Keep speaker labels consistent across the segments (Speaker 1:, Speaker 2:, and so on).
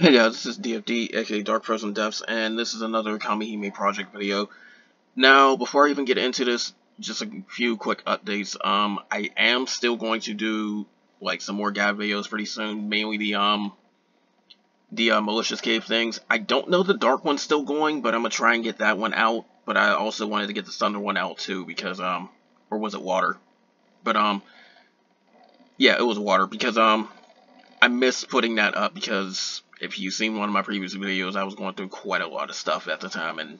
Speaker 1: Hey guys, this is DFD, aka Dark Frozen Depths, and this is another Kamihime project video. Now, before I even get into this, just a few quick updates. I am still going to do like some more guide videos pretty soon, mainly the malicious cave things. I don't know the dark one's still going, but I'm gonna try and get that one out. But I also wanted to get the thunder one out too because or was it water? But yeah, it was water because I missed putting that up because if you've seen one of my previous videos, I was going through quite a lot of stuff at the time, and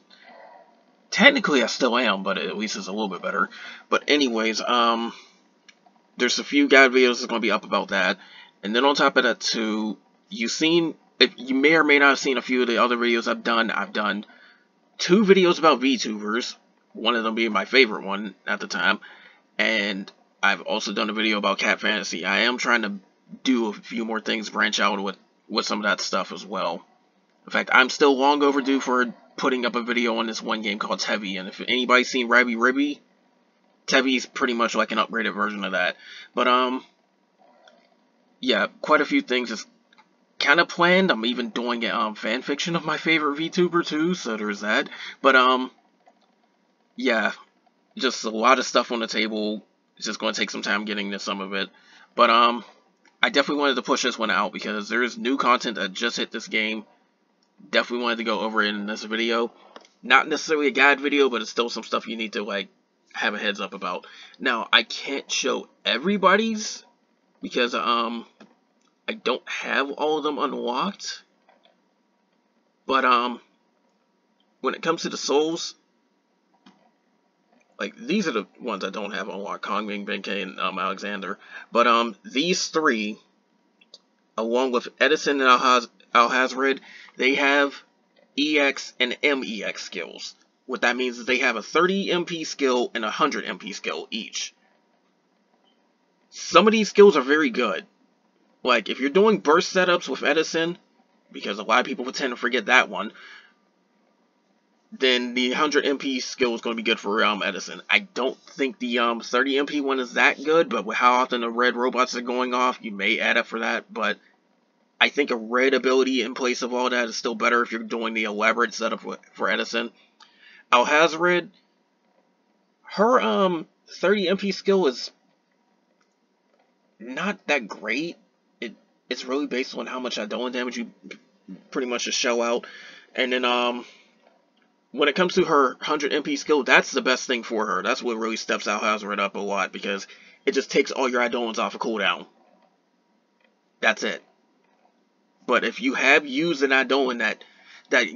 Speaker 1: technically I still am, but at least it's a little bit better. But anyways, there's a few guide videos that's going to be up about that, and then on top of that too, if you may or may not have seen a few of the other videos I've done 2 videos about VTubers, one of them being my favorite one at the time, and I've also done a video about cat fantasy. I am trying to do a few more things, branch out with some of that stuff as well. In fact, I'm still long overdue for putting up a video on this one game called Tevi, and if anybody's seen Rabby Ribby, Tevi's pretty much like an upgraded version of that. But yeah, quite a few things is kind of planned. I'm even doing a fan fiction of my favorite VTuber too, so there's that. But yeah, just a lot of stuff on the table. It's just going to take some time getting to some of it. But I definitely wanted to push this one out because there is new content that just hit this game. Definitely wanted to go over it in this video. Not necessarily a guide video, but it's still some stuff you need to like have a heads up about. Now, I can't show everybody's because I don't have all of them unlocked. But when it comes to the souls, like these are the ones I don't have unlocked: Kongming, Benkei, and Alexander. But these 3, along with Edison and Alhazred, they have EX and MEX skills. What that means is they have a 30 MP skill and a 100 MP skill each. Some of these skills are very good. Like, if you're doing burst setups with Edison, because a lot of people tend to forget that one, then the 100 MP skill is going to be good for Edison. I don't think the 30 MP one is that good, but with how often the red robots are going off, you may add up for that, but I think a red ability in place of all that is still better if you're doing the elaborate setup for Edison. Alhazred, her 30 MP skill is not that great. It's really based on how much Idolin damage you pretty much just shell out. And then when it comes to her 100 MP skill, that's the best thing for her. That's what really steps Alhazred up a lot because it just takes all your Idolins off of cooldown. That's it. But if you have used an Idolin that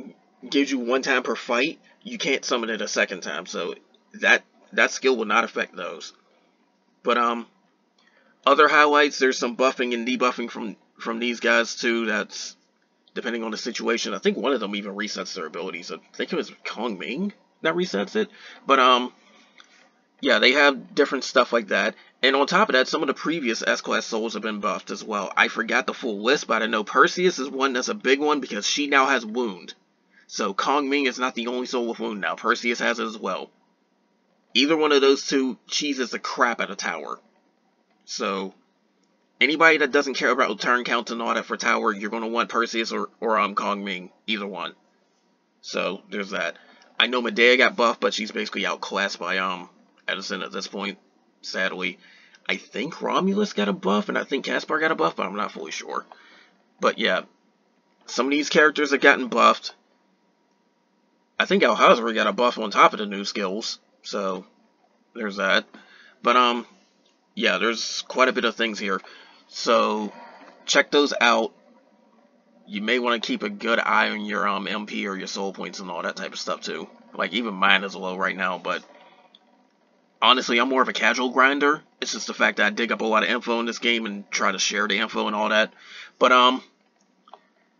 Speaker 1: gives you 1 time per fight, you can't summon it a second time. So that skill will not affect those. But other highlights, there's some buffing and debuffing from these guys too. That's depending on the situation. I think one of them even resets their abilities. I think it was Kongming that resets it. But yeah, they have different stuff like that. And on top of that, some of the previous S-Class souls have been buffed as well. I forgot the full list, but I know Perseus is one that's a big one because she now has Wound. So Kongming is not the only soul with Wound now. Perseus has it as well. Either one of those two cheeses the crap out of Tower. So anybody that doesn't care about turn counts and all that for Tower, you're going to want Perseus or Kongming. Either one. So there's that. I know Medea got buffed, but she's basically outclassed by Edison at this point, sadly. I think Romulus got a buff, and I think Caspar got a buff, but I'm not fully sure. But yeah, some of these characters have gotten buffed. I think Alhazred got a buff on top of the new skills, so there's that. But yeah, there's quite a bit of things here. So check those out. You may want to keep a good eye on your MP or your soul points and all that type of stuff too. Like even mine is low right now, but honestly, I'm more of a casual grinder. It's just the fact that I dig up a lot of info in this game and try to share the info and all that. But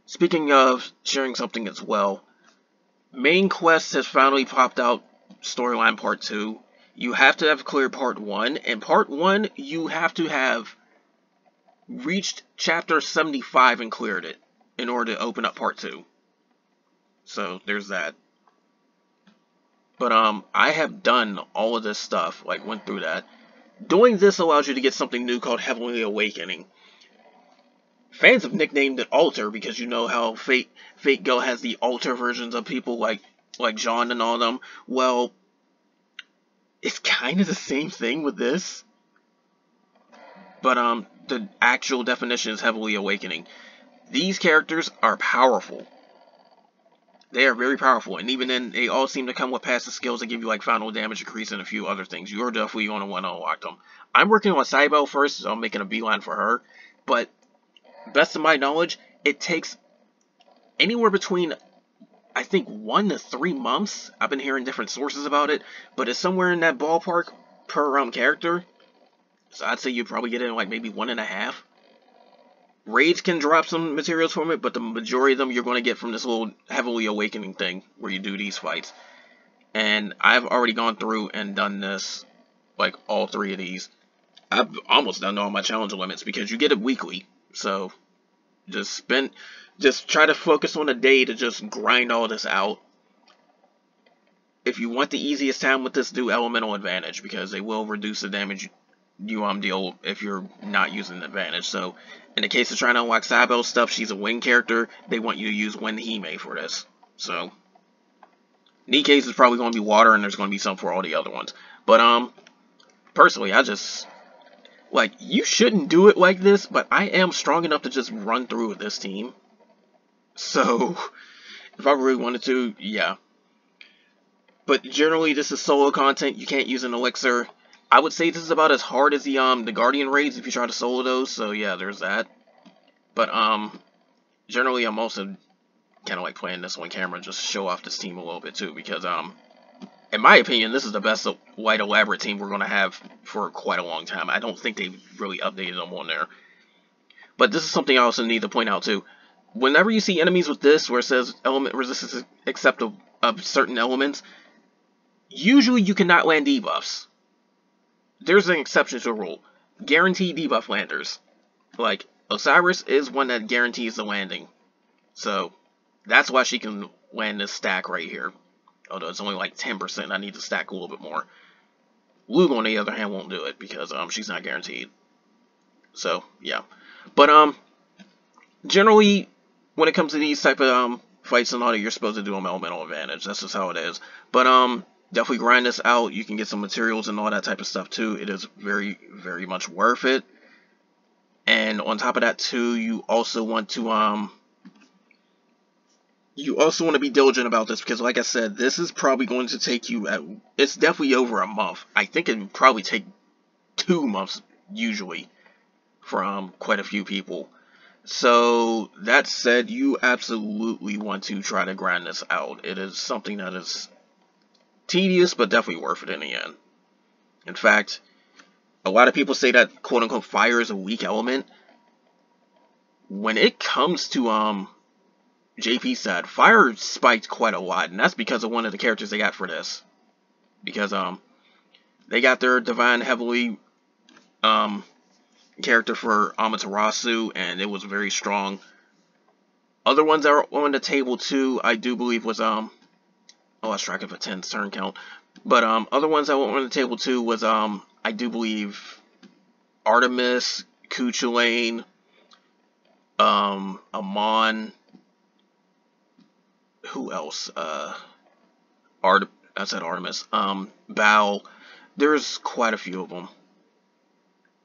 Speaker 1: speaking of sharing something as well, Main Quest has finally popped out, Storyline Part 2. You have to have cleared Part 1, and Part 1, you have to have reached Chapter 75 and cleared it in order to open up Part 2. So, there's that. But I have done all of this stuff, like went through that. Doing this allows you to get something new called Heavenly Awakening. fans have nicknamed it Alter because you know how Fate Go has the Alter versions of people like John and all them. Well, it's kind of the same thing with this, but the actual definition is heavily awakening. These characters are powerful. They are very powerful, and even then, they all seem to come with passive skills that give you like final damage increase and a few other things. You're definitely going to want to unlock them. I'm working on Cybele first, so I'm making a beeline for her. But best of my knowledge, it takes anywhere between, I think, 1 to 3 months. I've been hearing different sources about it, but it's somewhere in that ballpark per character. So I'd say you'd probably get it in like maybe 1.5. Raids can drop some materials from it, but the majority of them you're going to get from this little heavily awakening thing where you do these fights. And I've already gone through and done this, like all 3 of these. I've almost done all my challenge limits because you get it weekly. So just try to focus on a day to just grind all this out. If you want the easiest time with this, do Elemental Advantage because they will reduce the damage you deal if you're not using Advantage. So in the case of trying to unlock Cybele stuff, she's a wing character. They want you to use Kamihime for this. So Nikke's is probably going to be water, and there's going to be some for all the other ones. But personally, I just like, you shouldn't do it like this, but I am strong enough to just run through with this team. So if I really wanted to, yeah. But generally, this is solo content. You can't use an elixir. I would say this is about as hard as the Guardian raids if you try to solo those. So yeah, there's that. But generally, I'm also kind of like playing this on camera just to show off this team a little bit too, because in my opinion, this is the best white elaborate team we're gonna have for quite a long time. I don't think they've really updated them on there. But this is something I also need to point out too. Whenever you see enemies with this, where it says element resistance except of certain elements, usually you cannot land debuffs. There's an exception to the rule. Guaranteed debuff landers. Like, Osiris is one that guarantees the landing. So, that's why she can land this stack right here. Although it's only like 10%, I need to stack a little bit more. Lug, on the other hand, won't do it because she's not guaranteed. So, yeah. But, generally, when it comes to these type of fights and all that, you're supposed to do them Elemental Advantage. That's just how it is. But, definitely grind this out. You can get some materials and all that type of stuff too. It is very, very much worth it. And on top of that too, you also want to be diligent about this because, like I said, this is probably going to take you it's definitely over a month. I think it would probably take 2 months usually for quite a few people. So that said, you absolutely want to try to grind this out. It is something that is tedious, but definitely worth it in the end. In fact, a lot of people say that quote-unquote fire is a weak element. When it comes to JP said, fire spiked quite a lot, and that's because of one of the characters they got for this. Because they got their Divine Heavily character for Amaterasu, and it was very strong. Other ones that are on the table too, I do believe was I lost track of a 10's turn count. But other ones that were on the table too was I do believe Artemis, Cuchulainn, Amon, who else? I said Artemis. Bao. There's quite a few of them.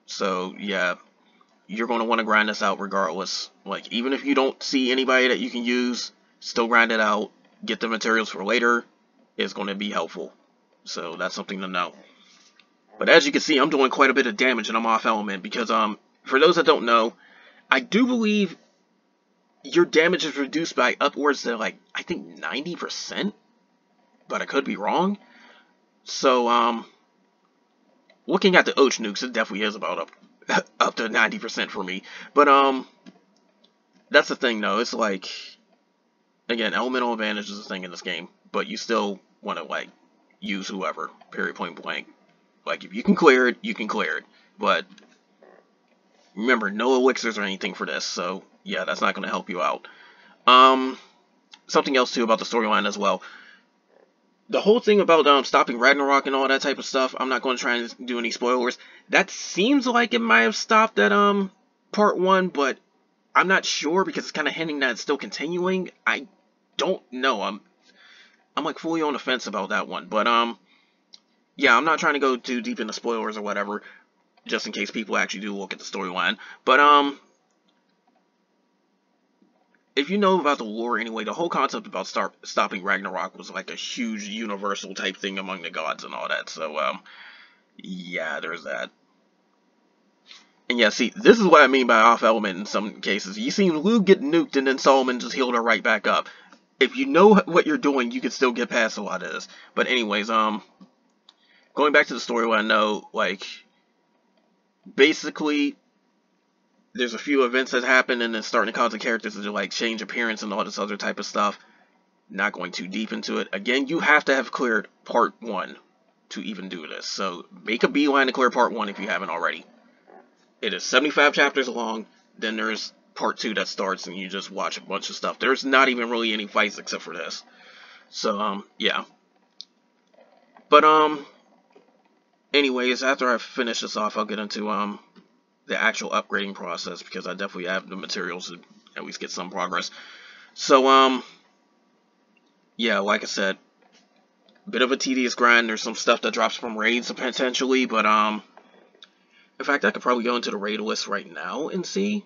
Speaker 1: So yeah, you're going to want to grind this out regardless. Like, even if you don't see anybody that you can use, still grind it out. Get the materials for later. Is going to be helpful. So that's something to know. But as you can see, I'm doing quite a bit of damage and I'm off element because for those that don't know, I do believe your damage is reduced by upwards to like, I think 90%, but I could be wrong. So looking at the Och nukes, it definitely is about up to 90% for me. But that's the thing though. It's like, again, elemental advantage is a thing in this game, but you still want to like use whoever, period, point blank. Like, if you can clear it, you can clear it. But remember, no elixirs or anything for this, so yeah, that's not going to help you out. Something else too about the storyline as well. The whole thing about stopping Ragnarok and all that type of stuff, I'm not going to try and do any spoilers. That seems like it might have stopped at part 1, but I'm not sure because it's kind of hinting that it's still continuing. I don't know. I'm like fully on the fence about that one. But yeah, I'm not trying to go too deep into spoilers or whatever, just in case people actually do look at the storyline. But if you know about the lore anyway, the whole concept about stopping Ragnarok was like a huge universal type thing among the gods and all that. So yeah, there's that. And yeah, see, this is what I mean by off element in some cases. You seen Luke get nuked and then Solomon just healed her right back up. If you know what you're doing, you can still get past a lot of this. But anyways, going back to the story, I know, like, basically, there's a few events that happen and it's starting to cause the characters to, like, change appearance and all this other type of stuff. Not going too deep into it. Again, you have to have cleared part 1 to even do this. So, make a beeline to clear part 1 if you haven't already. It is 75 chapters long, then there's part 2 that starts and you just watch a bunch of stuff. There's not even really any fights except for this. So, yeah. But, anyways, after I finish this off, I'll get into, the actual upgrading process, because I definitely have the materials to at least get some progress. So, yeah, like I said, bit of a tedious grind. There's some stuff that drops from raids potentially, but, in fact, I could probably go into the raid list right now and see,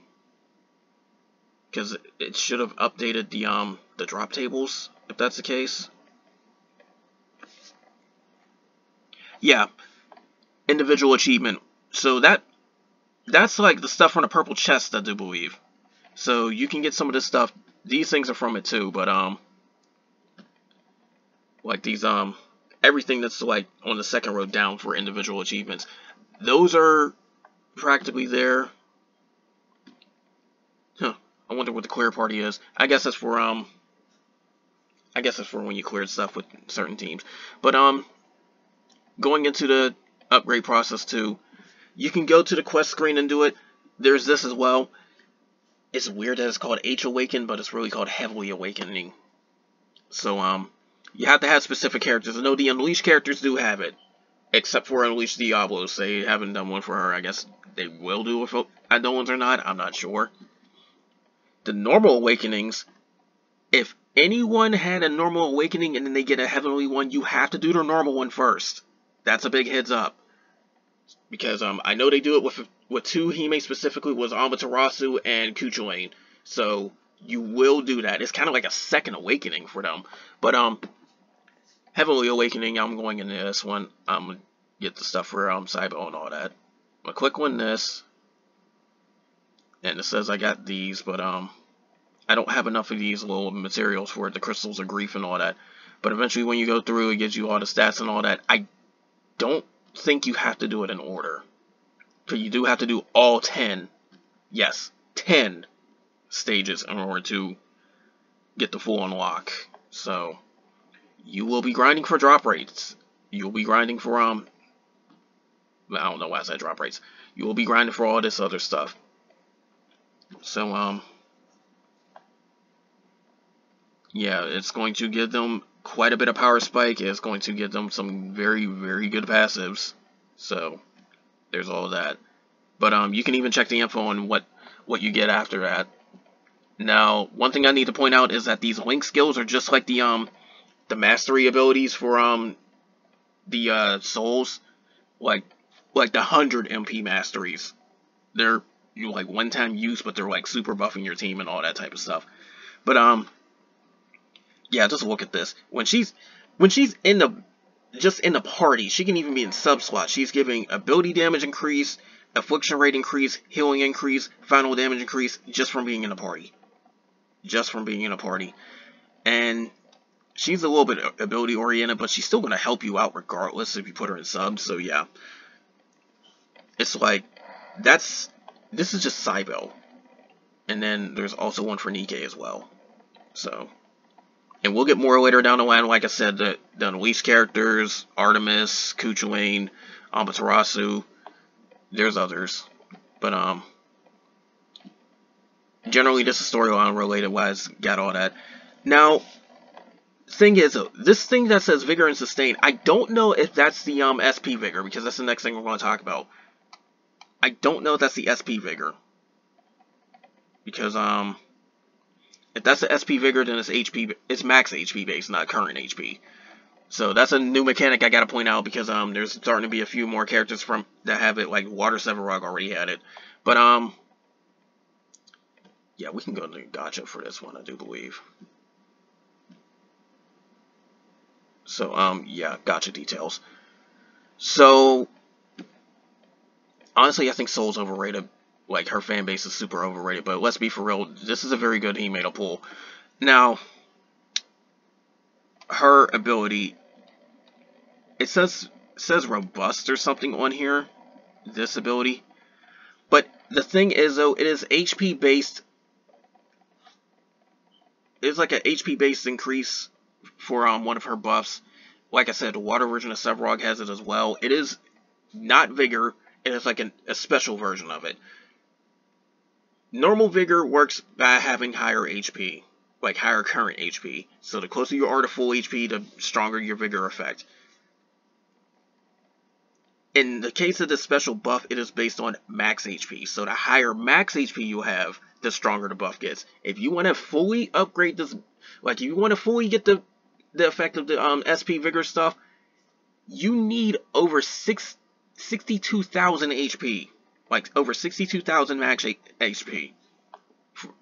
Speaker 1: because it should have updated the drop tables, if that's the case. Yeah, individual achievement. So that's like the stuff from the purple chest, I do believe. So you can get some of this stuff. These things are from it too, but like these everything that's like on the second row down for individual achievements, those are practically there. Huh. I wonder what the clear party is. I guess that's for when you cleared stuff with certain teams. But going into the upgrade process too, you can go to the quest screen and do it. There's this as well. It's weird that it's called H Awaken, but it's really called Heavily Awakening. So you have to have specific characters. I know the Unleashed characters do have it, except for Unleashed Diablos. They haven't done one for her. I guess they will do if Adon ones or not. I'm not sure. The normal awakenings, if anyone had a normal awakening and then they get a heavenly one, you have to do the normal one first. That's a big heads up. Because I know they do it with 2 Hime specifically, was Amaterasu and Kuchulain. So you will do that. It's kind of like a second awakening for them. But Heavenly Awakening, I'm going into this one. I'm gonna get the stuff for Saibo and all that. I'm gonna click on this. And it says I got these, but I don't have enough of these little materials for it, the crystals of grief and all that. But eventually when you go through, it gives you all the stats and all that. I don't think you have to do it in order. But you do have to do all 10. Yes, 10 stages in order to get the full unlock. So you will be grinding for drop rates. You'll be grinding for I don't know why I said drop rates. You will be grinding for all this other stuff. So yeah, it's going to give them quite a bit of power spike. It's going to give them some very, very good passives. So there's all that. But you can even check the info on what you get after that. Now, one thing I need to point out is that these link skills are just like the mastery abilities for the souls, like the 100 MP masteries. They're like one-time use, but they're like super buffing your team and all that type of stuff. But yeah, just look at this. When she's in the party, she can even be in sub slot. She's giving ability damage increase, affliction rate increase, healing increase, final damage increase, just from being in the party. Just from being in a party. And she's a little bit ability oriented, but she's still gonna help you out regardless if you put her in subs. So yeah, it's like this is just Saibo, and then there's also one for Nikke as well. So. And we'll get more later down the line. Like I said, the Unleashed characters, Artemis, Kuchulain, Amaterasu. There's others. But, generally this is storyline related wise. Got all that. Now, thing is, this thing that says Vigor and Sustain, I don't know if that's the, SP Vigor, because that's the next thing we're going to talk about. I don't know if that's the SP Vigor. because if that's the SP Vigor, then it's max HP based, not current HP. So that's a new mechanic I gotta point out, because there's starting to be a few more characters from that have it, like Water Sevarog already had it. But yeah, we can go to Gacha for this one, I do believe. So yeah, Gacha details. So honestly, I think Soul's overrated. Like, her fan base is super overrated, but let's be for real, this is a very good Himeno pull. Now, her ability, it says robust or something on here, this ability. But the thing is, though, it is HP based. It's like an HP based increase for one of her buffs. Like I said, the water version of Sevarog has it as well. It is not Vigor, it is like a special version of it. Normal Vigor works by having higher HP, like higher current HP. So the closer you are to full HP, the stronger your Vigor effect. In the case of this special buff, it is based on max HP. So the higher max HP you have, the stronger the buff gets. If you want to fully upgrade this, like if you want to fully get the effect of the SP Vigor stuff, you need over 62,000 HP. Like over 62,000 max HP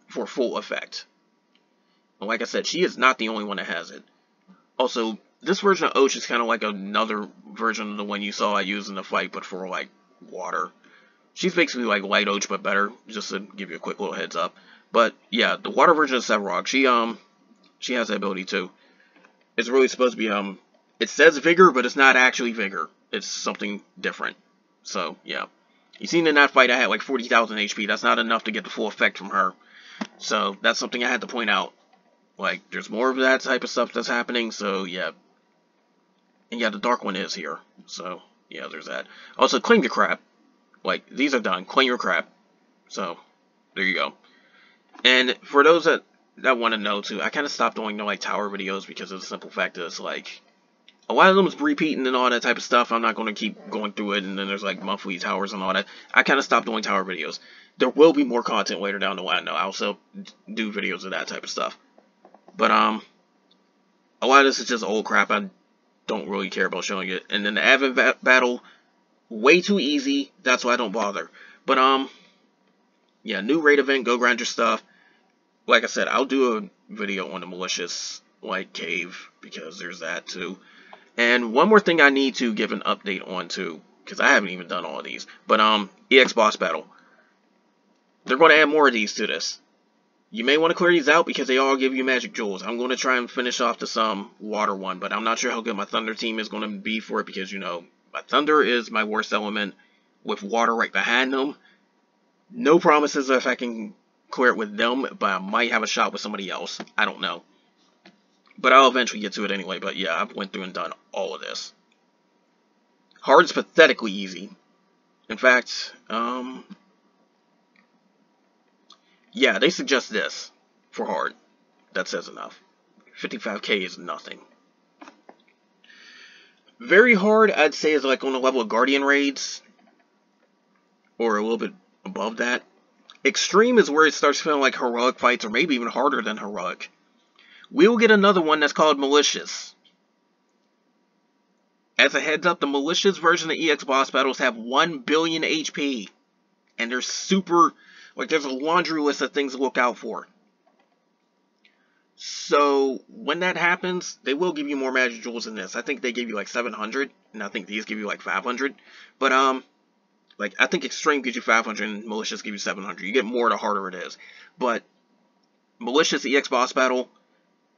Speaker 1: for full effect. And like I said, she is not the only one that has it. Also, this version of Osh is kind of like another version of the one you saw I use in the fight, but for like water. She's basically like Light Osh, but better, just to give you a quick little heads up. But yeah, the water version of Sevarog, she has that ability too. It's really supposed to be it says Vigor, but it's not actually Vigor. It's something different. So yeah. You seen in that fight I had like 40,000 HP. That's not enough to get the full effect from her. So that's something I had to point out. Like, there's more of that type of stuff that's happening, so yeah. And yeah, the Dark One is here. So yeah, there's that. Also, claim your crap. Like, these are done. Claim your crap. So, there you go. And for those that want to know too, I kind of stopped doing like tower videos because of the simple fact that it's like, a lot of them is repeating and all that type of stuff. I'm not going to keep going through it, and then there's like monthly towers and all that. I kind of stopped doing tower videos. There will be more content later down the line, though. I'll still do videos of that type of stuff. But a lot of this is just old crap. I don't really care about showing it. And then the Advent battle, way too easy. That's why I don't bother. But yeah, new raid event, go grind your stuff. Like I said, I'll do a video on the malicious like cave, because there's that too. And one more thing I need to give an update on too, because I haven't even done all of these. But EX boss battle. They're going to add more of these to this. You may want to clear these out because they all give you magic jewels. I'm going to try and finish off the water one, but I'm not sure how good my thunder team is going to be for it, because, you know, my thunder is my worst element with water right behind them. No promises if I can clear it with them, but I might have a shot with somebody else. I don't know. But I'll eventually get to it anyway. But yeah, I've went through and done all of this. Hard's pathetically easy. In fact, yeah, they suggest this for hard. That says enough. 55k is nothing. Very hard, I'd say, is like on the level of Guardian raids, or a little bit above that. Extreme is where it starts feeling like heroic fights, or maybe even harder than heroic. We'll get another one that's called Malicious. As a heads up, the Malicious version of EX boss battles have 1 billion HP. And they're super, like, there's a laundry list of things to look out for. So, when that happens, they will give you more magic jewels than this. I think they give you like 700, and I think these give you like 500. But, like, I think Extreme gives you 500 and Malicious gives you 700. You get more the harder it is. But, Malicious EX boss battle,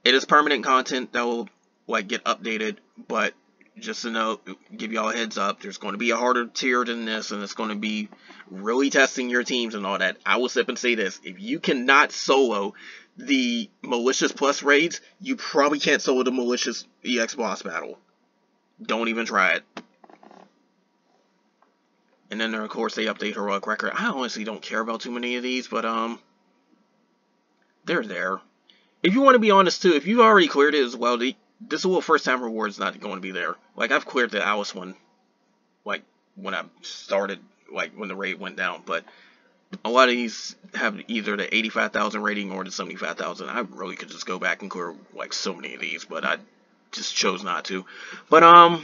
Speaker 1: it is permanent content that will, like, get updated, but just to know, give y'all a heads up, there's going to be a harder tier than this, and it's going to be really testing your teams and all that. I will step and say this, if you cannot solo the Malicious Plus raids, you probably can't solo the Malicious EX boss battle. Don't even try it. And then, of course, they update Heroic Record. I honestly don't care about too many of these, but, they're there. If you want to be honest, too, if you've already cleared it as well, this little first-time reward's not going to be there. Like, I've cleared the Alice one, like, when I started, like, when the raid went down. But A lot of these have either the 85,000 rating or the 75,000. I really could just go back and clear like so many of these, but I just chose not to. But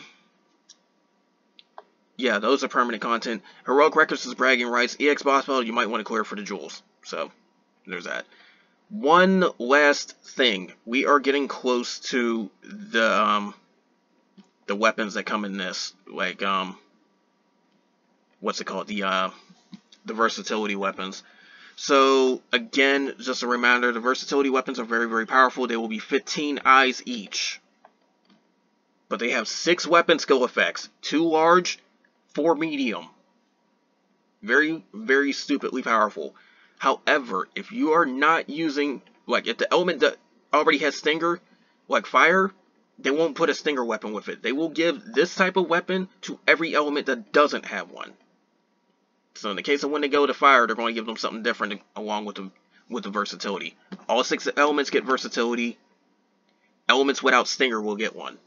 Speaker 1: yeah, those are permanent content. Heroic Records is bragging rights. EX Boss Battle, you might want to clear for the jewels. So there's that. One last thing, we are getting close to the weapons that come in this, like what's it called, the versatility weapons. So again, just a reminder, the versatility weapons are very, very powerful. They will be 15 eyes each, but they have 6 weapon skill effects: 2 large, 4 medium. Very, very stupidly powerful. However, if you are not using, like, if the element that already has stinger, like fire, they won't put a stinger weapon with it. They will give this type of weapon to every element that doesn't have one. So in the case of when they go to fire, they're going to give them something different along with the versatility. All 6 elements get versatility. Elements without stinger will get one.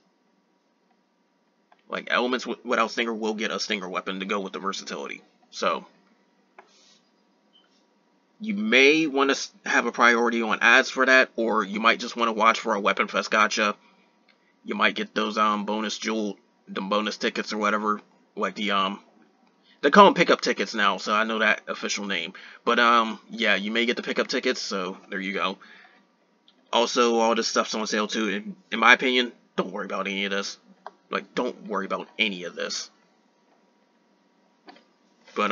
Speaker 1: Like, elements without stinger will get a stinger weapon to go with the versatility. So you may want to have a priority on ads for that, or you might just want to watch for a Weapon Fest gacha. You might get those bonus tickets or whatever, like the they call them pickup tickets now, so I know that official name. But yeah, you may get the pickup tickets, so there you go. Also, all this stuff's on sale too. In my opinion, don't worry about any of this. Like, don't worry about any of this. But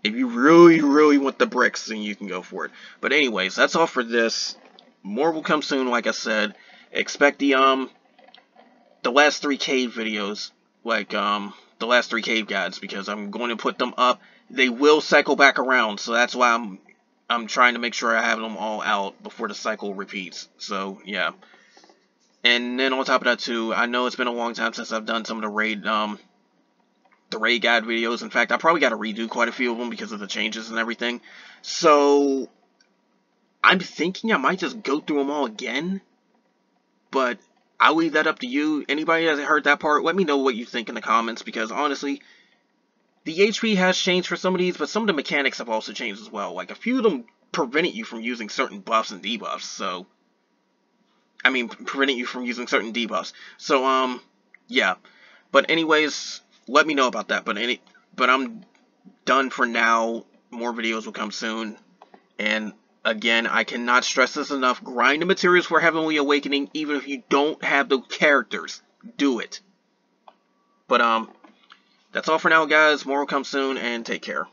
Speaker 1: if you really, really want the bricks, then you can go for it. But anyways, that's all for this. More will come soon, like I said. Expect the last 3 cave videos, like the last 3 cave guides, because I'm going to put them up. They will cycle back around, so that's why I'm trying to make sure I have them all out before the cycle repeats. So yeah. And then on top of that too, I know it's been a long time since I've done some of the raid guide videos. In fact, I probably got to redo quite a few of them because of the changes and everything. So I'm thinking I might just go through them all again. But I'll leave that up to you. Anybody that hasn't heard that part, let me know what you think in the comments, because honestly, the HP has changed for some of these, but some of the mechanics have also changed as well. Like, a few of them prevented you from using certain buffs and debuffs, so I mean, preventing you from using certain debuffs. So yeah. But anyways, let me know about that. But I'm done for now. More videos will come soon. And again, I cannot stress this enough. Grind the materials for Heavenly Awakening, even if you don't have the characters. Do it. But that's all for now, guys. More will come soon, and take care.